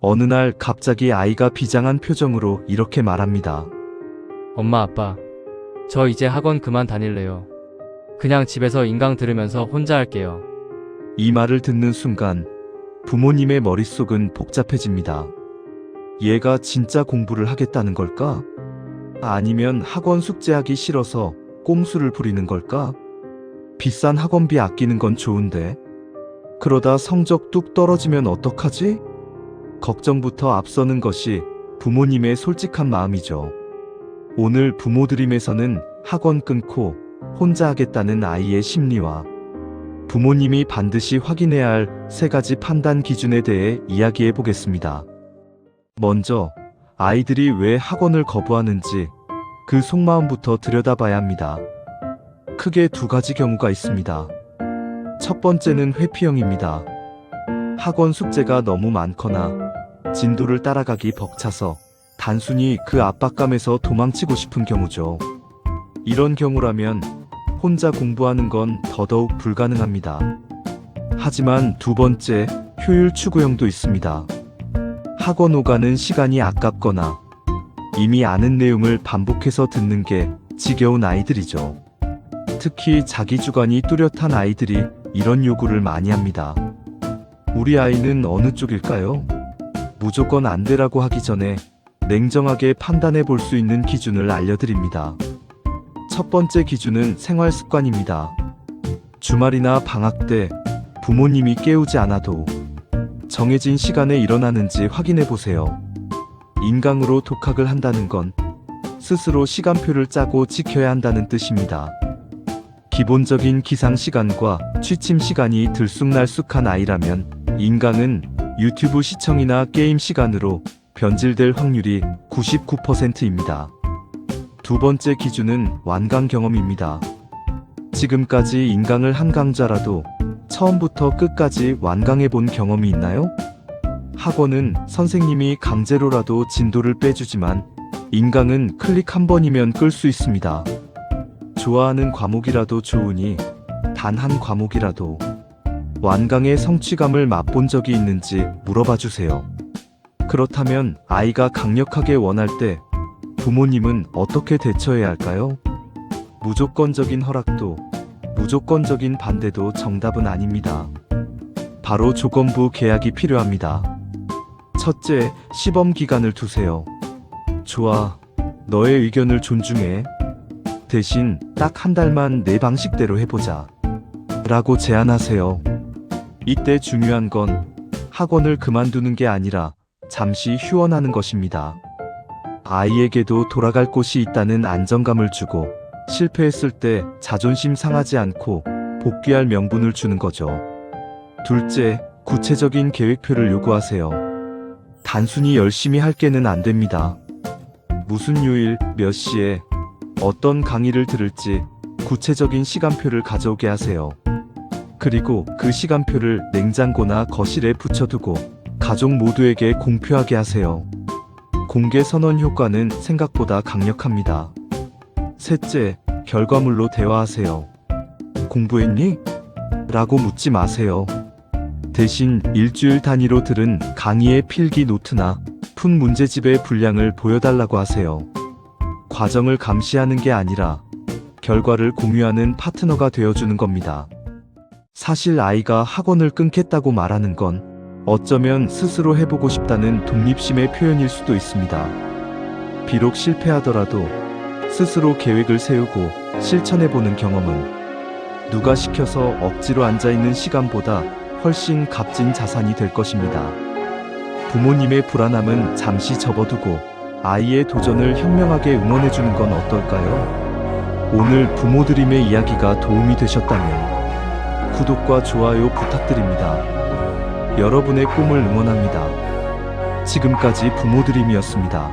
어느 날 갑자기 아이가 비장한 표정으로 이렇게 말합니다. 엄마, 아빠, 저 이제 학원 그만 다닐래요. 그냥 집에서 인강 들으면서 혼자 할게요. 이 말을 듣는 순간 부모님의 머릿속은 복잡해집니다. 얘가 진짜 공부를 하겠다는 걸까? 아니면 학원 숙제하기 싫어서 꼼수를 부리는 걸까? 비싼 학원비 아끼는 건 좋은데 그러다 성적 뚝 떨어지면 어떡하지? 걱정부터 앞서는 것이 부모님의 솔직한 마음이죠. 오늘 부모드림에서는 학원 끊고 혼자 하겠다는 아이의 심리와 부모님이 반드시 확인해야 할 3가지 판단 기준에 대해 이야기해 보겠습니다. 먼저 아이들이 왜 학원을 거부하는지 그 속마음부터 들여다봐야 합니다. 크게 2가지 경우가 있습니다. 첫 번째는 회피형입니다. 학원 숙제가 너무 많거나 진도를 따라가기 벅차서 단순히 그 압박감에서 도망치고 싶은 경우죠. 이런 경우라면 혼자 공부하는 건 더더욱 불가능합니다. 하지만 2번째, 효율 추구형도 있습니다. 학원 오가는 시간이 아깝거나 이미 아는 내용을 반복해서 듣는 게 지겨운 아이들이죠. 특히 자기주관이 뚜렷한 아이들이 이런 요구를 많이 합니다. 우리 아이는 어느 쪽일까요? 무조건 안 되라고 하기 전에 냉정하게 판단해 볼 수 있는 기준을 알려드립니다. 첫 번째 기준은 생활 습관입니다. 주말이나 방학 때 부모님이 깨우지 않아도 정해진 시간에 일어나는지 확인해 보세요. 인강으로 독학을 한다는 건 스스로 시간표를 짜고 지켜야 한다는 뜻입니다. 기본적인 기상 시간과 취침 시간이 들쑥날쑥한 아이라면 인강은 유튜브 시청이나 게임 시간으로 변질될 확률이 99%입니다. 2번째 기준은 완강 경험입니다. 지금까지 인강을 한 강좌라도 처음부터 끝까지 완강해 본 경험이 있나요? 학원은 선생님이 강제로라도 진도를 빼주지만 인강은 클릭 한 번이면 끌 수 있습니다. 좋아하는 과목이라도 좋으니 단 한 과목이라도 완강의 성취감을 맛본 적이 있는지 물어봐 주세요. 그렇다면 아이가 강력하게 원할 때 부모님은 어떻게 대처해야 할까요? 무조건적인 허락도 무조건적인 반대도 정답은 아닙니다. 바로 조건부 계약이 필요합니다. 첫째, 시범 기간을 두세요. 좋아, 너의 의견을 존중해. 대신 딱 한 달만 내 방식대로 해보자 라고 제안하세요. 이때 중요한 건 학원을 그만두는 게 아니라 잠시 휴원하는 것입니다. 아이에게도 돌아갈 곳이 있다는 안정감을 주고 실패했을 때 자존심 상하지 않고 복귀할 명분을 주는 거죠. 둘째, 구체적인 계획표를 요구하세요. 단순히 열심히 할게는 안 됩니다. 무슨 요일, 몇 시에 어떤 강의를 들을지 구체적인 시간표를 가져오게 하세요. 그리고 그 시간표를 냉장고나 거실에 붙여두고 가족 모두에게 공표하게 하세요. 공개 선언 효과는 생각보다 강력합니다. 셋째, 결과물로 대화하세요. 공부했니? 라고 묻지 마세요. 대신 일주일 단위로 들은 강의의 필기 노트나 푼 문제집의 분량을 보여달라고 하세요. 과정을 감시하는 게 아니라 결과를 공유하는 파트너가 되어주는 겁니다. 사실 아이가 학원을 끊겠다고 말하는 건 어쩌면 스스로 해보고 싶다는 독립심의 표현일 수도 있습니다. 비록 실패하더라도 스스로 계획을 세우고 실천해보는 경험은 누가 시켜서 억지로 앉아있는 시간보다 훨씬 값진 자산이 될 것입니다. 부모님의 불안함은 잠시 접어두고 아이의 도전을 현명하게 응원해주는 건 어떨까요? 오늘 부모드림의 이야기가 도움이 되셨다면 구독과 좋아요 부탁드립니다. 여러분의 꿈을 응원합니다. 지금까지 부모드림이었습니다.